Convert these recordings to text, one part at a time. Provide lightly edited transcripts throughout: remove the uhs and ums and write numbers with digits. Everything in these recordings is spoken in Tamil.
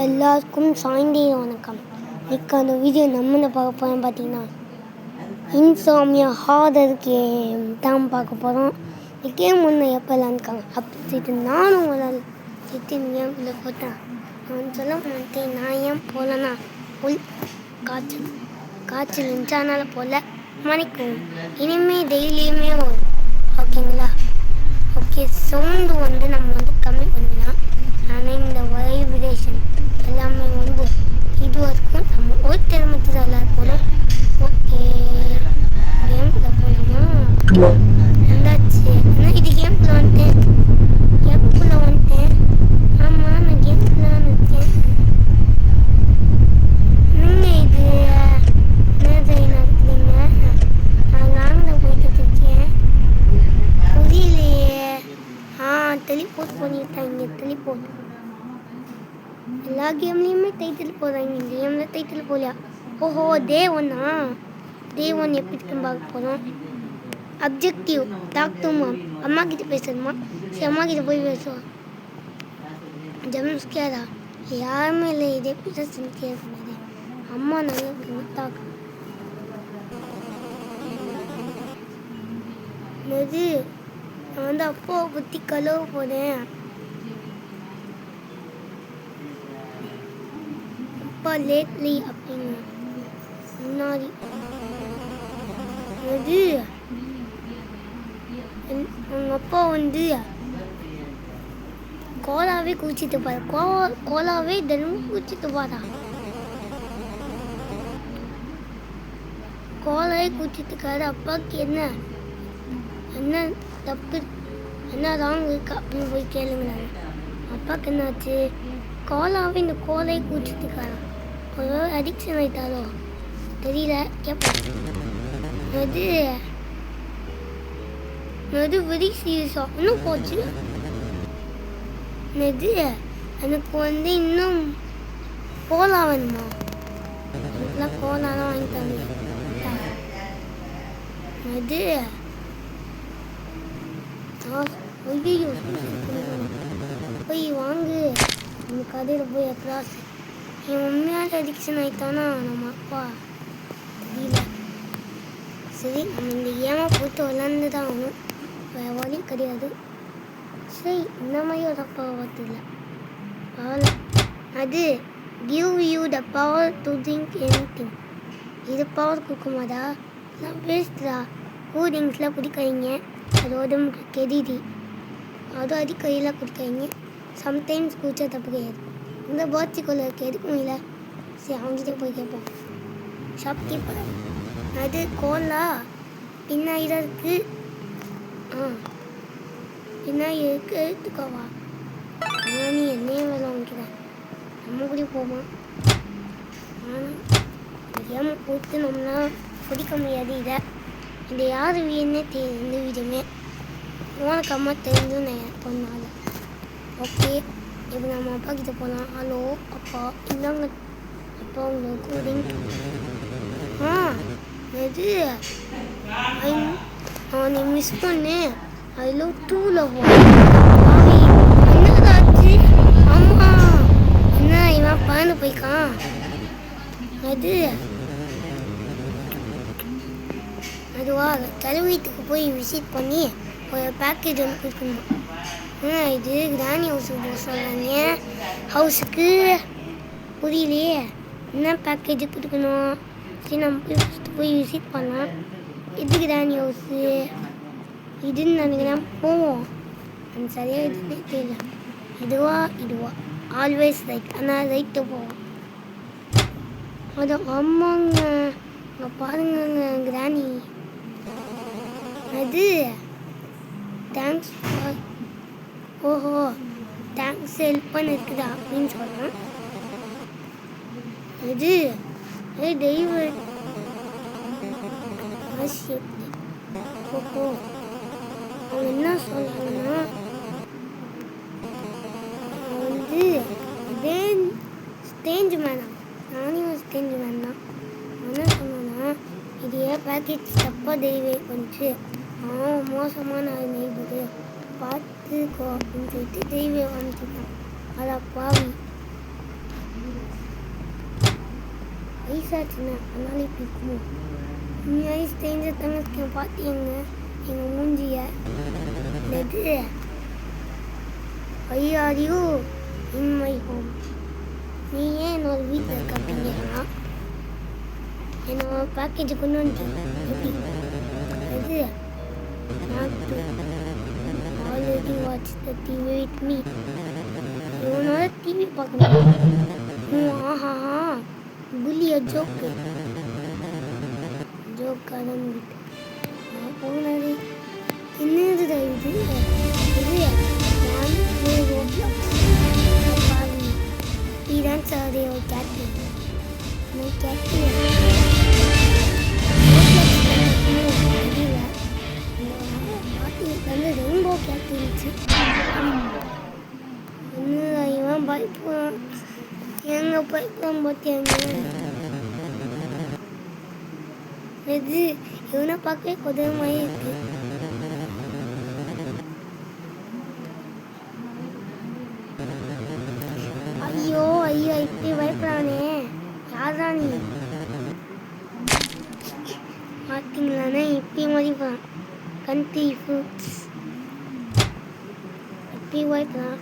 எல்லாருக்கும் சாய்ந்தே வணக்கம். இன்னைக்கு அந்த வீடியோ நம்ம பார்க்க போகிறோம் பார்த்தீங்கன்னா இன்சோம்னியா ஹாரர் கேம் தான் பார்க்க போகிறோம். இந்த கேம் ஒன்று எப்போ விளாண்டுருக்காங்க அப்படி சொல்லிட்டு நானும் ஒரு நாள் சிட்டு கேமில் போட்டேன். நான் சொல்ல மாட்டேன் நான் ஏன் போகலன்னா காய்ச்சல் இருந்துச்சு, அதனால் போகல. மணிக்கும் இனிமேல் டெய்லியுமே வரும். ஓகேங்களா? ஓகே, சவுண்டு வந்து நம்ம கம்மி பண்ணலாம். ஆனால் இந்த வைப்ரேஷன் எல்லாமே இது வரைக்கும் நம்ம ஒரு திறமத்து தான் போகிறோம். ஓகே, கேமில் போகலாமா? வந்தாச்சு. ஆனால் இது கேமுக்குள்ளே வந்துட்டேன். ஆமாம், நான் கேமுக்குள்ளே வந்துட்டேன். நீங்கள் இது என்ன நடக்குதுங்க? நான் லாங்கில் போயிட்டு இருக்கேன். புரியலையே. டெலிபோர்ட் பண்ணிட்டாங்க. டெலிபோர்ட் எல்லா கேம்லேயுமே டைட்டில் போடுறாங்க. இந்த கேமில் டைட்டில் போடலையா? ஓஹோ, டே 1 எப்படி இருக்குன்னு பார்க்க போகிறோம். Objective talk to mom. அம்மா கிட்ட பேசணுமா? சரி, அம்மா கிட்ட போய் பேசுவோம். ஜம்ஸ்கேரா? யாருமே இல்லை. இதே எப்படி கேட்க முடியாது. அம்மா நல்லா டாக். இது நான் அப்பாவை பற்றி கழுவ போனேன். அப்பா லேட்லி அப்படின்னு முன்னாடி அது அவங்க அப்பா கோலாவே குடிச்சிட்டு பாரு. கோலாவே தினமும் குடிச்சிட்டு பாரா. கோலாவே குடிச்சிட்டு இருக்காரு. அப்பாவுக்கு என்ன தப்பு, என்ன ராங் இருக்கு அப்படின்னு போய் கேளுங்கிறாங்க. அப்பாவுக்கு என்னாச்சு? கோலாவே இந்த கோலையை குடிச்சிட்டு இருக்காரா. ஒரு அடிக்ஷன் ஆகிட்டாரோ தெரியல. அது வெரி சீரியஸாக இன்னும் போச்சு. எனக்கு இன்னும் கோலா வேணுமா? எனக்குலாம் கோலாலாம் வாங்கிட்டாங்க. ஐயோ, போய் வாங்கு. நம்ம கடையில் போய் கிளாஸ். என் உண்மையான அடிக்ஷன் ஆகிட்டானா நம்ம அப்பா தெரியல. சரி, நம்ம இந்த ஏமா போட்டு விளாண்டு தான் ஆகணும். வேறு வழி கிடையாது. சரி, இந்த மாதிரி ஒரு அப்பா பார்த்துல பரவாயில்ல. அது give you the power to think anything. இது பவர் கொடுக்குமாடா? நான் பேசுதா? கூலிங்ஸ்லாம் குடிக்காதீங்க, அது உடம்புக்கு கெடுதி. அதுவும் அடிக்கடியெல்லாம் குடிக்காதீங்க. சம்டைம்ஸ் குடிச்சா தப்பு கிடையாது. இந்த பாட்சிக்குள்ளே இருக்க எதுக்கும் இல்லை. சரி, அவங்ககிட்ட போய் கேட்போம். ஷாப்கீப்பர், அது கோலா பின்னாடி தான் இருக்குது. பின்னாடி இருக்கு, எடுத்துக்கோவா. நீ என்னையே வேலை வாங்கிக்கிறேன். நம்ம கூட போமா? ஆனால் ஏமா போட்டு நம்மளாம் பிடிக்க முடியாது. இதை யார் வீடுன்னே தெரியும். இந்த வீடுமே உனக்கு அம்மா தெரிஞ்சும் நான் பொண்ணால. ஓகே, இப்போ நம்ம அப்பா கிட்ட போகலாம். ஹலோ அப்பா, இந்தாங்க அப்பா உங்களுக்கு கூலிங். எது அவனை மிஸ் பண்ணேன். அதில் 2ல் என்னதாச்சு? அம்மா என்ன இவன் பறந்து போய்க்கான். அதுவா தலைவீட்டுக்கு போய் விசிட் பண்ணி ஒரு பேக்கேஜ் ஒன்று கொடுக்கணும். இது கிராணி ஹவுஸுக்கு போக சொல்கிறாங்க. ஹவுஸுக்கு புரியலையே என்ன பேக்கேஜ் கொடுக்கணும். சரி, நம்ம போய் ஃபஸ்ட்டு போய் விசிட் பண்ணலாம். இது கிராணி ஹவுஸு இதுன்னு நினைக்கிறேன். போவோம். அந்த சரியாக இதுன்னே தெரியல. இதுவா ஆல்வேஸ் ரைட். ஆனால் ரைட்டு போவோம். அது ஆமாங்க, அங்கே பாருங்கங்க கிராணி. அது தேங்க்ஸ் ஃபார் ஓஹோ தேங்க்ஸ் ஹெல்ப் பண்ணிருக்குதா அப்படின்னு சொல்கிறேன். அது தெய்வம். ஓஹோ, அவங்க என்ன சொல்கிறாங்கன்னா இதே ஸ்டேஞ்சு மேனா. நானே ஒரு ஸ்டேஞ்சு மேன் தான். என்ன சொன்னா, இது ஏன் பேக்கேஜ் தப்பாக தெய்வே கொஞ்சு மோசமான நெய்பது பார்த்துக்கோ அப்படின்னு சொல்லிட்டு தெய்வே வாங்கிட்டான். அதான் பாவி. வயசாச்சுண்ணே அதனால இப்படி இருக்கும். உண்மையாகவே ஸ்ட்ரேஞ்சர் தங்கச்சிக்கு பார்த்தீங்க எங்கள் மூஞ்சிய. எது ஐயாரியூ இன் மை ஹோம். நீ ஏன் என்னோட வீட்டில் இருக்க அப்படிங்கிறா. என்னோட பேக்கேஜை கொண்டு வந்து எப்படி எது நாட்டு already watch the TV with me. இவனோட டிவி பார்க்கணும். ஆஹா புள்ளிய ஜோக்கு ஜோக்காதான் வீட்டு போனது என்னது இது இது நான் பாவி இதான் சாதே ஒரு கேட்டு கேட்டு வந்து ரெயின்போ கேட்டு இருந்துச்சு. இன்னும் இவன் பயப்படுவான். எங்க பயப்படாம பார்த்தியாங்க. இது இவனை பார்க்கவே கொதமாயே இருக்கு. ஐயோ ஐயோ இப்படி பயப்படானே. யாரா நீ பார்த்தீங்களானே இப்படி மதிப்பான். கண்ட்ரி ஃபுட்ஸ் இப்படி பயப்படான்.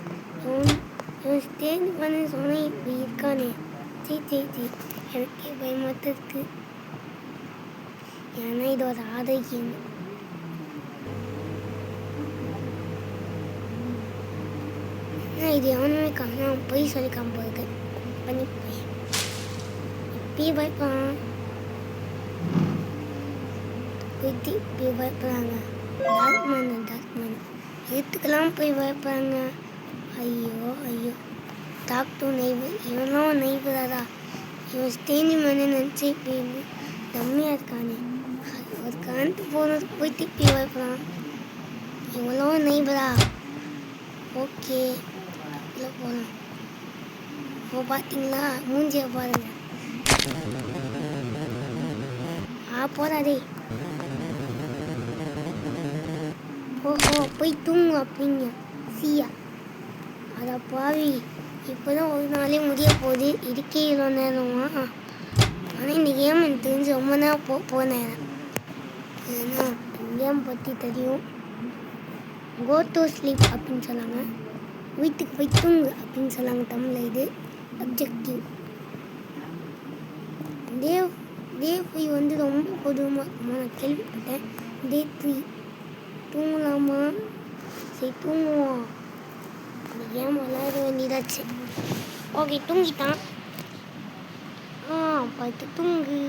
இவன் ஸ்டேஜ் பண்ண சொன்ன இப்படி இருக்கானே. சரி எனக்கே பயமாத்த இருக்கு. ஏன்னா இது ஒரு ஆரோக்கியம். இது எவனுமே காணும் போய் சொல்லி காம்போது பண்ணி போய் இப்பயே பயப்பான். போயிட்டு இப்பயே பயப்படுறாங்க. டாக்மேன் எதுக்கெல்லாம் போய் பயப்படுறாங்க. ஐயோ டாக்டர் நெய்வர் இவனும் நெய்வராதா. இவன் ஸ்டேஜ் மேனே நினச்சி இப்படி கம்மியாக இருக்கானே. ஒரு கரண்ட் போனது போய் திப்பி வைப்பான். இவ்வளோ நெய்பரா. ஓகே இல்லை போகலாம். இப்போ பார்த்தீங்களா மூஞ்சியை பாருங்க. போதாதே. ஓஹோ போய் தூங்கு அப்படிங்க சியா. அதை பாவி இப்போதான் ஒரு நாளே முடிய போகுது. இருக்கே இவ்வளோ நேரமா. ஆனால் இந்த கேம் எனக்கு தெரிஞ்சு ரொம்ப நேரம் போனேன். ஏன்னா கேம் பற்றி தெரியும். கோ டு ஸ்லீப் அப்படின்னு சொன்னாங்க. வீட்டுக்கு போய் தூங்கு அப்படின்னு சொன்னாங்க தமிழில். இது அப்ஜெக்டிவ். டே 5 வந்து ரொம்ப பொதுவாக இருக்குமா நான் கேள்விப்பட்டேன். டே 3 தூங்கலாமா. சரி தூங்குவோம். அந்த கேம் விளையாட வேண்டியதாச்சு. ஓகே தூங்கிட்டான். பார்த்து தூங்கு.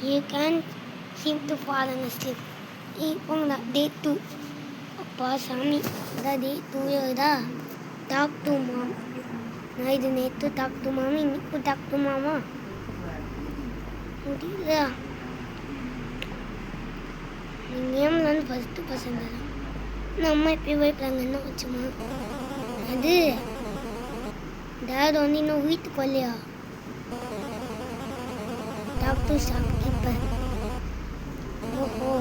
You can't seem to fall asleep. போங்கடா டே 2. அப்பா சாமி அதான் டே 2 இதா. Talk to mom. நான் இது நேற்று டாக் டு மாமி இன்னைக்கு டாக் டு மாமா முடியல. கேமில் வந்து ஃபஸ்ட்டு பசங்க தான் நம்ம எப்படி போய்ப்பாங்க என்ன வச்சுமா. அது டேட் வந்து இன்னும் வீட்டுக்கு வரலையா. Doctor shopkeeper. ஓஹோ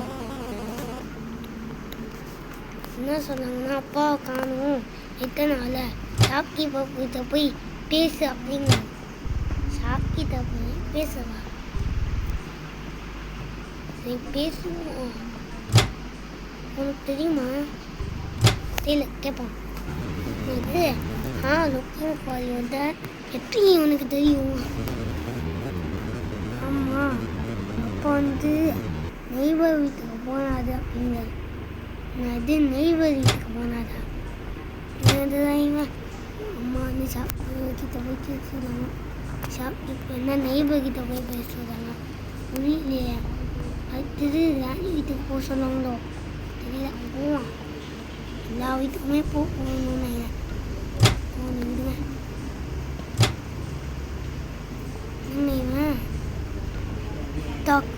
என்ன சொன்னாங்கன்னா அப்பாவை காணும் எத்தனை நாள் ஷாப்கீப்பர் கிட்ட போய் பேசு அப்படிங்க. ஷாப்கீப்பர் போய் பேசவா. சரி பேசுவோம். உனக்கு தெரியுமா தெரியல கேட்பான். இது லுக்கிங் ஃபார் யுவர் டாட். எப்படி உனக்கு தெரியும். ஆமாம் அப்போ வந்து நெய்பர் வீட்டுக்கு போனாது அப்படிங்க. அது நெய்பர் வீட்டுக்கு போனாதா. அதுதான் இவன் அம்மா வந்து ஷாப்கிட்ட போய் பேசுகிறாங்க. ஷாப்கிப்பர் என்ன நெய்பர் கிட்ட போய் பேசுகிறாங்க. புரியலையே. அடுத்தது ராணி வீட்டுக்கு போக சொன்னாங்களோ தெரியல. போவான் எல்லா வீட்டுக்குமே போகணும்னு நினைக்கிறேன். விடுங்க இவன் டாக்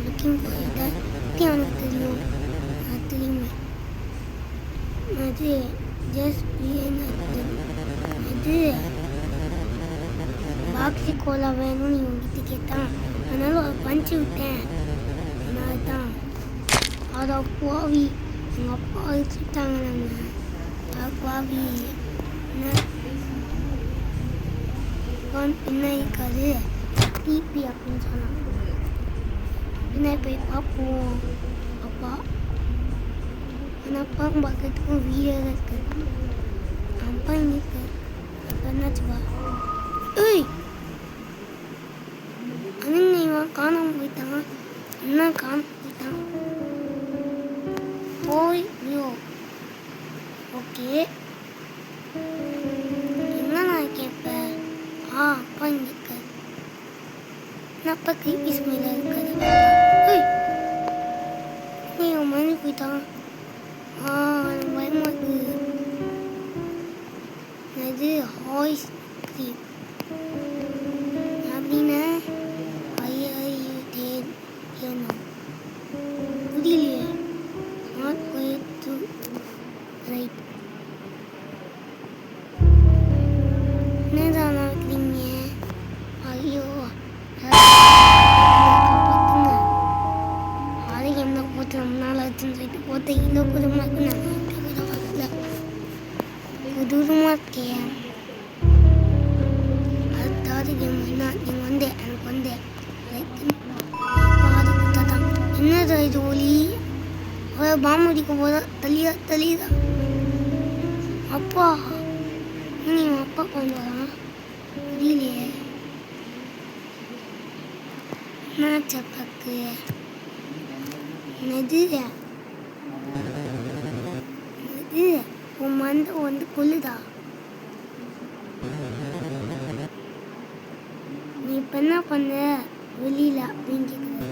லுக்கிங் ஃபார் அவனுக்கு தெரியும். அது தெரியுமே. அது ஜஸ்ட் இது பாக்ஸி கோலா வேணும்னு இவங்கிட்ட கேட்டான். அதனால ஒரு பஞ்சு விட்டேன். அதனால தான் அதை பாவி எங்கள் அப்பா வச்சுட்டாங்க. நம்ம பாவி என்ன பின்னாடி இருக்காது டிபி அப்படின்னு சொன்னான். பின்னாடி போய் பார்ப்போம். அப்பா ஆனால் அப்பா பார்க்கறதுக்கும் வீடாக இருக்கு. அப்பா இங்கே இருக்கு. அப்போ என்னாச்சுப்பா? ஏய் அண்ணன் இவன் காணாமல் போயிட்டான். என்ன காணாமல் போயிட்டான்? ஐயோ ஓகே என்ன நான் கேட்பேன். அப்பா இங்கே இருக்காரு. நான் அப்பா கிபி ஸ்மைல இருக்காரு. நீ மறந்து போயிட்டான். எனக்கு பயமா இருக்கு. அது ஹாய்ஸ் அப்படின்னா புரியலையே. Not going to right. என்னதான் நடக்குறீங்க? ஐயோ காப்பாற்றுங்க. ஆரோக்கியம் தான் போட்டு ரொம்ப நாள் ஆச்சுன்னு சொல்லிட்டு போத்த இவ்வளோ குடும்பமாக இருக்கு. நான் வரல தூரமாக இருக்கேன். அடுத்தாவது நீங்கள் வந்து எனக்கு வந்து பாது கொடுத்தாதான். என்னது இது ஒலி? பாம்பு அடிக்க போதா? தலிதா அப்பா நீ அப்பா கொண்டு வரான் புரியலையே. என்னாச்சு அப்பாக்கு? என்னது உன் மந்த வந்து கொல்லுதா? நீ இப்போ என்ன பண்ண வெளியில அப்படின்னு கேட்குது.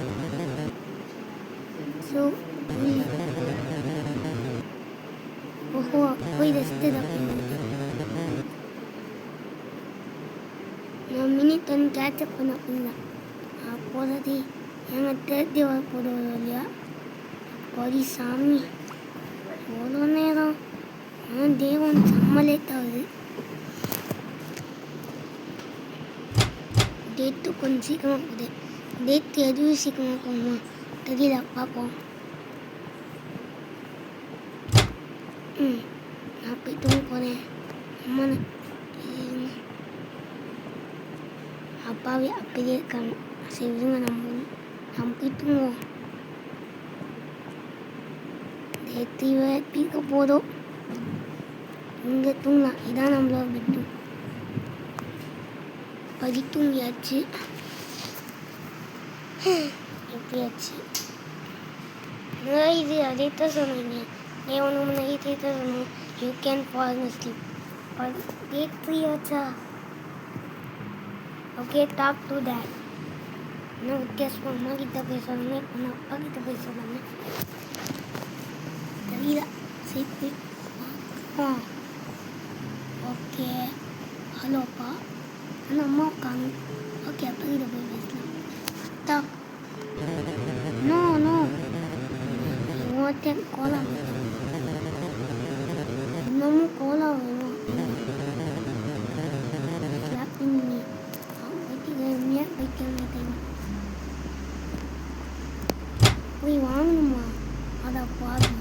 ஸோ ஓஹோ போய் ரெஸ்ட்டு நான் மினிட் வந்து கேட்சப் பண்ண அப்படின்னா போதாதே எங்கள் தேர்த்தி வர போடுவது இல்லையா? படி சாமி எவ்வளோ நேரம். ஆனால் தேவன் செம்ம லேட் ஆகுது. டேட்டு கொஞ்சம் சீக்கிரமாக போகுது. டேட்டு எதுவும் சீக்கிரமாக போகுமா தெரியல. பார்ப்போம். நான் போய் தூங்க போகிறேன். அம்மா அப்பாவே அப்படியே இருக்காங்க. சரி விடுங்க, நம்ம போய் தூங்குவோம். டேட்டு பீக்க போதும். இங்கே தூங்கலாம். இதான் நம்மளோட பெட்டு. படி தூங்கியாச்சு. எப்படியாச்சு இது அதே தான் சொன்னீங்க. ஒன்று இதே தான் சொன்னோம். You can fall sleep. Date 3 ஆச்சா? Okay talk to dad. இன்னும் வித்தியாசமாக அம்மா கிட்ட பேசுவாங்க. இன்னும் அப்பா கிட்ட பேசுவாங்க தெரியல. சரி ஓகே ஹலோ அப்பா. ஆனால் அம்மா உட்காந்து ஓகே அப்பா கிட்ட போய் பேசலாம். டாக் நோ கோலம் இன்னமும் கோலம் வேணும். போய் வாங்கணுமா? அதை பாரு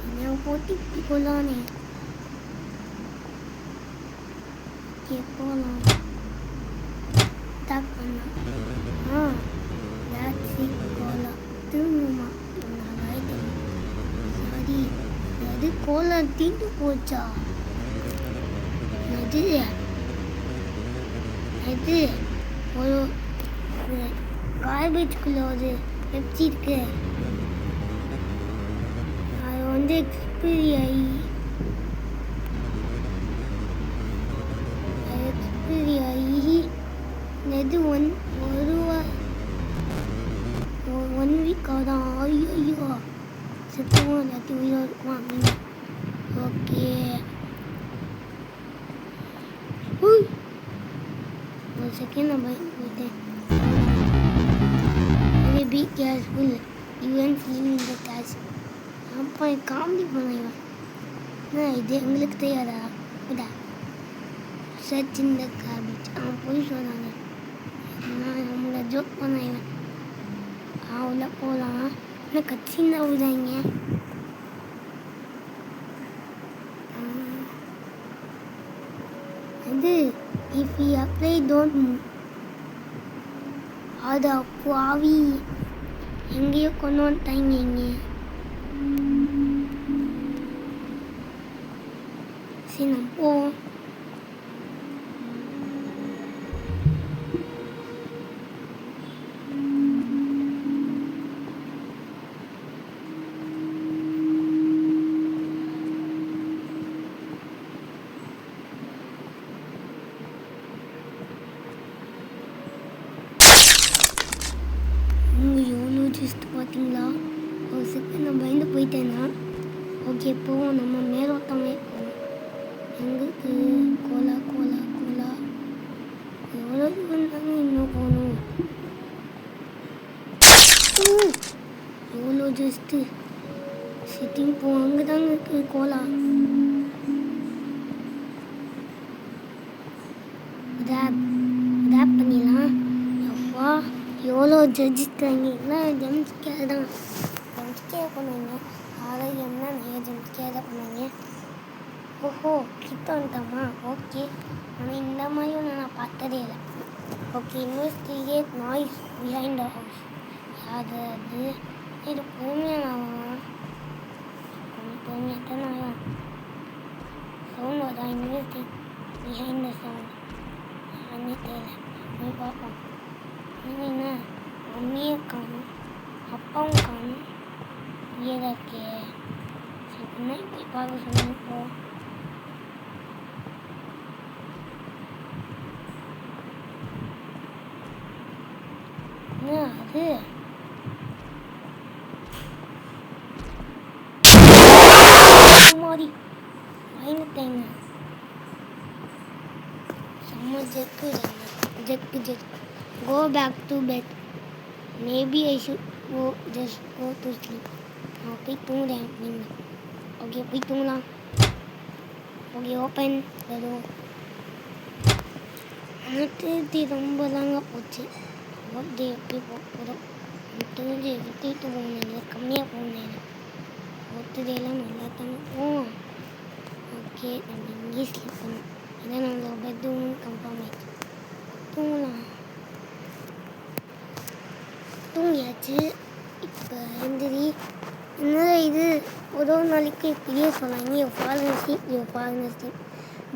என்ன போட்டு இப்படி கொள்ளானே. போகலாம் டாக் பண்ணா கோலம் திரும்புமா? சரி அது கோலம் தீண்டு போச்சா? அது ஒரு கார்பேஜ்குள்ள ஒரு பெப்சி இருக்கு. அது வந்து எக்ஸ்பைரி ஆகி இது 1 வீக் ஆகுதான். ஐயோ சுத்தமாக எல்லாத்தையும் உயிராக இருக்குமா அப்படின்னு. ஓகே ஒரு செகண்ட் நான் போயிட்டேன். Be careful even feeling the cash. அப்போ காமெடி பண்ணுவேன். இது எங்களுக்கு தெரியாதா? இதா சர்ச் இந்த கேபிட் அவன் போய் சொன்னாங்க. நான் நம்மளை ஜோக் பண்ணுவேன். உள்ள போகலாம். ஆனால் கட்சின்னு விடாங்க. இது if you apply don't move. அது பாவி எங்கேயோ கொண்டு வந்துட்டாங்க. இங்கே சரி நம்ம போவோம். எவ்வளோ ஜஸ்ட் பார்த்தீங்களா? ஒரு செகண்ட் நான் பயந்து போயிட்டேன்னா. ஓகே போவோம், நம்ம மேலோட்டமே போவோம். எங்களுக்கு கோலா கோலா கோலா எவ்வளோ இருந்தாலும் இன்னும் போகணும். எவ்வளோ ஜஸ்ட்டு சிட்டிங் போ, அங்கே தாங்க இருக்குது கோலா. ரேப் பண்ணிடலாம். அப்பா எவ்வளோ ஜட்ஜிட்டாங்க. எல்லாம் ஜம்ஸ்கேர் தான், ஜம்ஸ்கேர் பண்ணுவாங்க. ஆரோக்கியம்னா நிறைய ஜம்ஸ்கேர் தான் பண்ணுவாங்க. ஓஹோ கிட்ட வந்துட்டோமா? ஓகே, ஆனால் இந்த மாதிரியும் நான் பார்த்ததே இல்லை. Okay, investigate noise behind the house. யார் அது? இது பொறுமையாக கொஞ்சம் பொறுமையாக தான் நான் சவுண்ட் வரா. இன்வெஸ்டிகேட் பிஹைண்ட் த சவுண்ட் யாருன்னே தெரியல. போய் பார்ப்போம். இல்லைன்னா மம்மியும் காணும், அப்பாவும் காணும். ஏதா இருக்கே, சரி முன்னாடி போய் பார்க்க சொல்லுங்க. போ. என்ன அது? மாதிரி பயந்துட்டேங்க. செம்ம jug jug jug. Go back to bed. Maybe I should just go to sleep. நான் போய் தூங்குறேன் நீங்கள். ஓகே போய் தூங்கலாம். Okay open the door. நேற்று ரொம்ப தாங்க போச்சு. பர்த்டே எப்படி போகிறோம் தெரிஞ்சு விட்டுட்டு போனேன், கம்மியாக போனேன். பர்த்டேலாம் நல்லா தானே போவோம். ஓகே நம்ம இங்கேயே ஸ்லீப் பண்ணோம். இதான் நம்மளோட பெட்ரூம் கன்ஃபார்ம் ஆகிடுச்சு. தூங்கலாம். தூங்கியாச்சு. இப்போ எந்திரி. என்னடா இது ஒரு நாளைக்கு இப்படியே சொன்னாங்க. ஃபால்னஸ்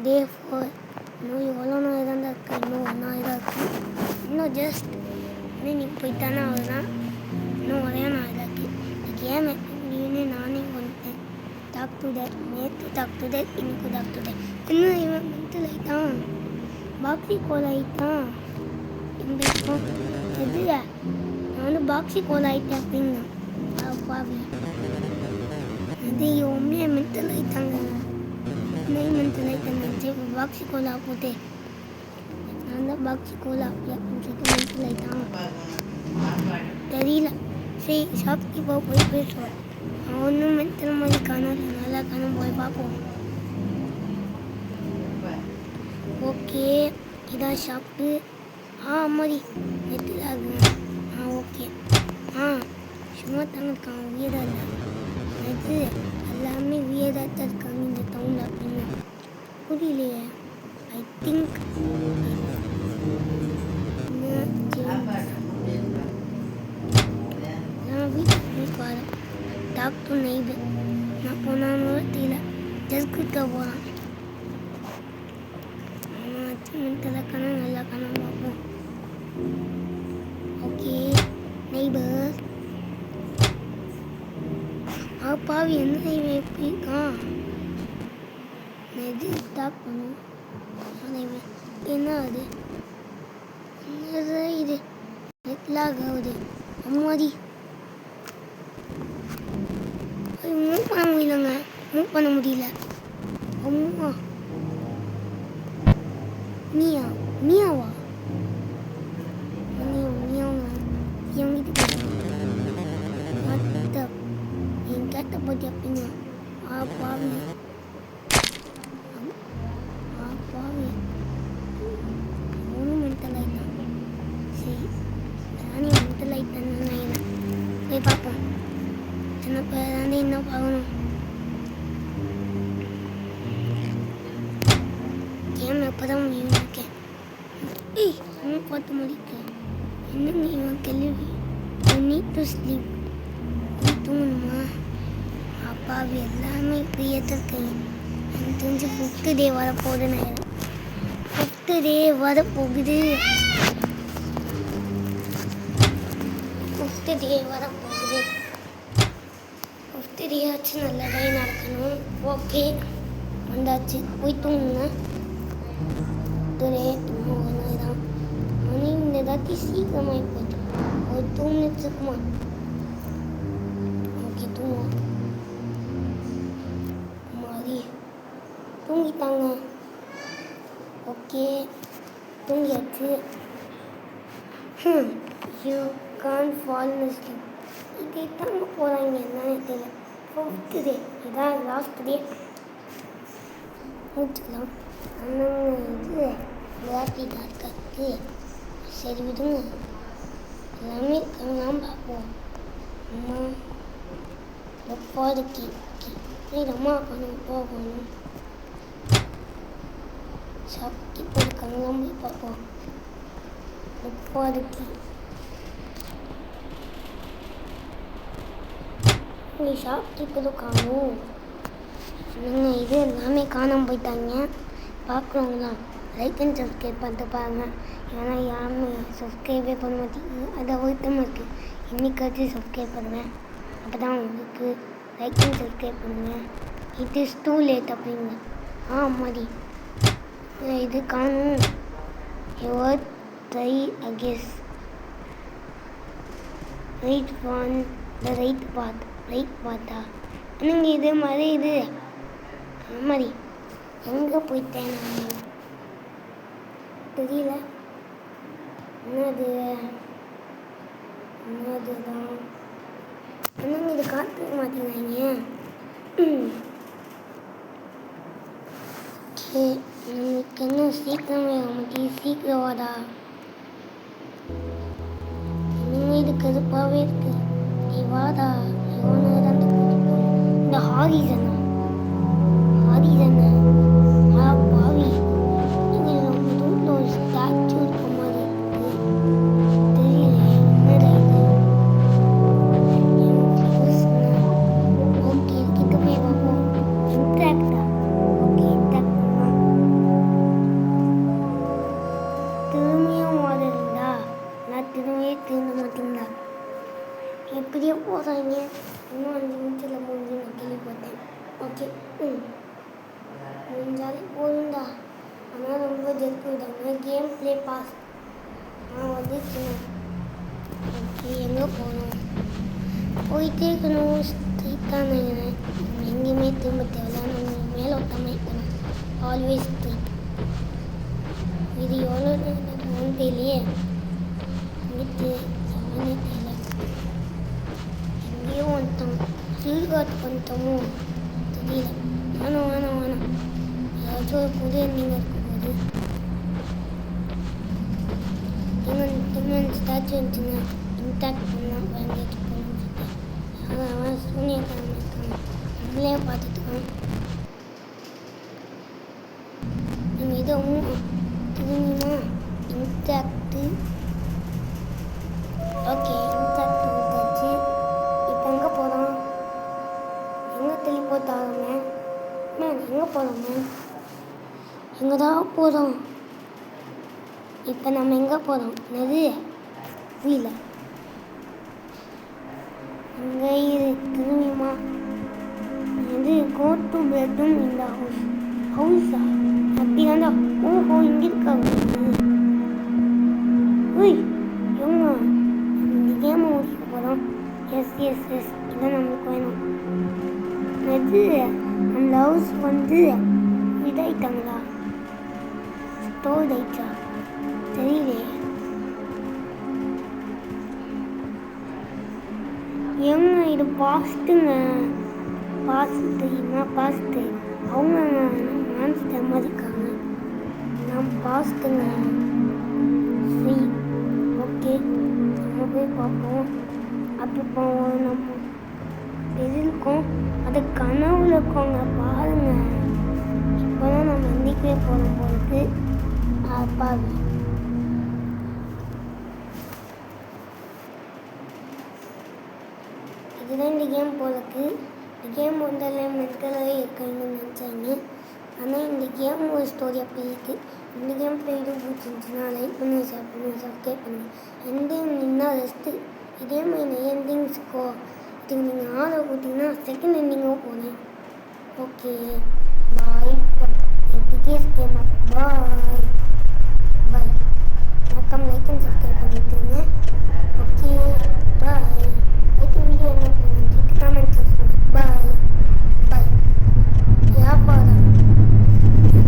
டே 4. இன்னும் எவ்வளோ நாள் தான் இருக்குது? இன்னும் 1 நாள் தான் இருக்குது. இன்னும் ஜஸ்ட் இன்னும் நீ போயிட்டானே அவ்வளோதான். இன்னும் ஒரே நாள் தான் இருக்குது. இன்னைக்கு ஏன் முடியும்னு நானே வந்துட்டேன். டாக் டு டேட், நேற்று டாக் டு டேட், இன்னைக்கு டாக் டு டேட். இன்னும் இவன் மென்டல் ஆகிட்டான், பாக்ஸி கோல் ஆகிட்டான். எங்கே இருக்கும் எது? நான் வந்து பாக்ஸி கோல் ஆகிட்டேன் அப்படின்னா பாவி. அது உண்மையாக மென்டல் ஆகிட்டாங்க. உண்மையாக மென்டல் ஆகிட்டாங்க. சரி பாக்ஸி கோலா போட்டே நான் தான் பாக்ஸி கோலா அப்படின்னு சொல்லிட்டு மென்டல் ஆகிட்டான். தெரியல. சரி ஷாப்கீப்பர் போய் பேசுவோம். அவன் ஒன்றும் மென்டல் மாதிரி காணும், நல்லா காணும். போய் பார்ப்போம். ஓகே இதான் ஷாப்பு. மாதிரி மென்டல் ஆகுங்க. ஓகே சும்மா தாங்க இருக்காங்க. வியதாக இல்லை அது, எல்லாமே வியதாக தான் இருக்காங்க இந்த டவுனில் அப்படின்னு புரியலையே. ஐ திங்க் நான் வீட்டுக்கு வரேன். டாக்டர் நெய்பர் நான் போனாலும் தெரியல. ஜஸ்ட் கிட்ட போகலாம். மென்டலாக்கான நல்லா காண பார்ப்போம். Okay neighbour. பாவி என்ன இவன் எப்படி இருக்கான்? எது டாக் பண்ணும். என்ன அது? இது நெட்லாக் ஆகுது. அம்மாடி மூவ் பண்ண முடியலங்க. மூவ் பண்ண முடியல. அம்மா மியாவா? மியாவங்க என்கிட்ட என் கேட்ட பற்றி அப்படிங்க. பாவி பாவி ஒன்றும் மென்டல் ஆகிட்டான். சரி நானே மென்டல் ஆகிட்டேன்னு நினைக்கிறேன். போய் பார்ப்போம். சின்ன பையன் என்ன பார்க்கணும். கேம் எப்போதான் இருக்கேன். ஏய் இன்னும் 10 மணிக்கு என்னங்க இவன் கேள்வி. Need to sleep. நீ தூங்கணுமா? அப்பாவி எல்லாமே இப்படியே தான் இருக்கேன். எனக்கு தெரிஞ்சு 5th டே வரப்போகுது. நான் 5th டே வரப்போகுது. 5th டே வரப்போகுது. 5th டே ஆச்சு நல்லதாக நடக்கணும். ஓகே வந்தாச்சு. போய் தூங்குங்க. தூங்கதான் மணி ஏதாச்சும் சீக்கிரமாக போய்ட்டு ஒரு 2 minutes இருக்குமா? ஓகே தூங்குவோம். மாதிரி தூங்கிட்டாங்க. ஓகே தூங்கியாச்சு. You can fall sleep. இதே தாங்க போகிறாங்க என்னன்னு தெரியல. 5th டே இதான் லாஸ்ட் டே. முடிச்சுக்கலாம். ஆனால் இது விளையாட்டிட்டு இருக்காது. சரி விடுங்க. எல்லாமே கவனம் பார்ப்போம். அம்மா எப்பாதுக்கு அம்மா பண்ணணும் போகணும். சாப்பிட்டு போய் கவனம் போய் பார்ப்போம். எப்பாதுக்கு நீ சாப்பிட்டு காணும். நீங்கள் இது எல்லாமே காணாமல் போயிட்டாங்க. பார்க்குறவங்க தான் லைக் அண்ட் சப்ஸ்கிரைப் பண்ணிட்டு பாருங்கள். ஏன்னா யாருமே சப்ஸ்கிரைபே பண்ண மாட்டேங்குது. அதை வருத்தமாக இருக்குது. இன்றைக்காச்சும் சப்ஸ்கிரைப் பண்ணுவேன். அப்போ தான் உங்களுக்கு லைக் அண்ட் சப்ஸ்கிரைப் பண்ணுவேன். இட் இஸ் டூ லேட் அப்படிங்க. மாதிரி இது காணும். Your try aches right on the right path. Right பார்த்தா என்னங்க இது மாதிரி இது மாதிரி எங்கே போயிட்டேன் நான் தெரியல. என்னது தான் என்னங்க இது காத்துக்க மாட்டேங்கிறாங்க. ஓகே எனக்கு என்ன சீக்கிரமே அமைக்கி சீக்கிரம் வாடா. என்னங்க இது கருப்பாகவே இருக்கு. நீ வாடா. எவ்வளோ தான் இந்த ஹாரிசனா பாவி. நீங்கள் உங்கள் தூண்டில் ஒரு ஸ்டாச்சு இருக்க மாதிரி தெரியல. என்னடா இது? ஓகே கிட்ட போய் பார்ப்போம். இன்ட்ராக்டா? ஓகே இன்ட்ராக்ட் பண்ணலாம். திரும்பியும் வாழறீங்களா? நான் திரும்ப மாட்டீங்களா? எப்படியோ போகிறாங்க. இன்னும் 5 நிமிஷத்தில் முடிஞ்சு நான் கேள்விப்பட்டேன். ஓகே முடிஞ்சாலே போதும்டா. ஆனால் ரொம்ப ஜெர்க்கு விட்டாங்க. கேம் ப்ளே பாஸ் நான் வந்துச்சுங்க. ஓகே எங்கே போகணும்? போயிட்டே இருக்கணும். ஸ்ட்ரீட்டாக நினைக்கிறேன். எங்கேயுமே திரும்ப தேவையில்ல. நம்ம மேலே ஒட்டாமல் இருக்கணும். Always street. இது எவ்வளோ நேரம் தெரியலையே. வீட்டு செம்மனே தெரியல. எங்கேயும் வந்துட்டோம். சீர்காட்டு வந்துட்டோமோ தெரியல. வேணாம் ஏதாச்சும் ஒரு புது நீங்கள் இருக்கும்போது எங்கள் ஸ்டாச்சு வந்துச்சுங்க. இன்டாக்ட் பண்ணலாம் வாங்கிட்டு போகணும்னு சொல்லிட்டு அவன் சூனியக்காரன் இருக்கான். நம்மளே பார்த்துட்டுக்கோம். நீங்கள் இதுவும் திரும்பிமா இன்டாக்டு. ஓகே இன்டாக்ட் கொடுத்தாச்சு. இப்போ எங்கே போகிறோம்? எங்கே டெலிபோர்ட் ஆகுமே? எங்கே போகிறோமே? எங்கே தான் போகிறோம்? இப்போ நம்ம எங்கே போகிறோம்? என்னது புரியல. அங்கே இது திரும்பியுமா? இது கோ டு பெட்ரூம் இந்த ஹவுஸா? அப்படி தாண்டா. ஓஹோ இங்கே இருக்காங்க. ஓய் இவங்க இந்த கேமை முடிக்க போகிறோம். எஸ் இதான் நம்மளுக்கு வேணும். அது அந்த ஹவுஸ் வந்து இதாயிட்டாங்களா? ஸ்டோர் ஆயிடுச்சா தெரியலையே. ஏங்க இது பாஸ்ட்டுங்க. பாஸ்ட் தெரியுமா? பாஸ்ட்டு அவங்க மான்ஸ்டர் மாதிரி இருக்காங்க. நான் பாஸ்ட்டுங்க. சரி ஓகே நம்ம போய் பார்ப்போம். அப்படி போவோம். நம்ம எது இருக்கோம்? அது கனவுல இருக்கோங்க பாருங்க. இப்போதான் நம்ம எந்திக்கவே போகிறோம் போலுக்கு. அப்பாவி. இதுதான் இந்த கேம் போலக்கு. இந்த கேம் வந்தாலும் மென்டலாகவே இருக்காங்கன்னு நினச்சாங்க. ஆனால் இந்த கேம் ஒரு ஸ்டோரி அப்படி இருக்குது. இந்த கேம் பிளேடு பிடிச்சிருந்துச்சுன்னா லைக் பண்ணி ஷேர் பண்ணி சப்ஸ்கிரைப் பண்ணுங்கள். எண்டிங் நின்னா ரெஸ்ட்டு. இதே மாதிரி நிறைய எண்டிங்ஸுக்கோ இதுக்கு நீங்கள் ஆர்டர் கொடுத்தீங்கன்னா செகண்ட் எண்டிங்கும் போனேன். Okay bye. டிடிஎஸ் கேம் பாய் பாய். மறக்காம லைக் அண்ட் சப்ஸ்கிரைப் பண்ணிட்டுருங்க.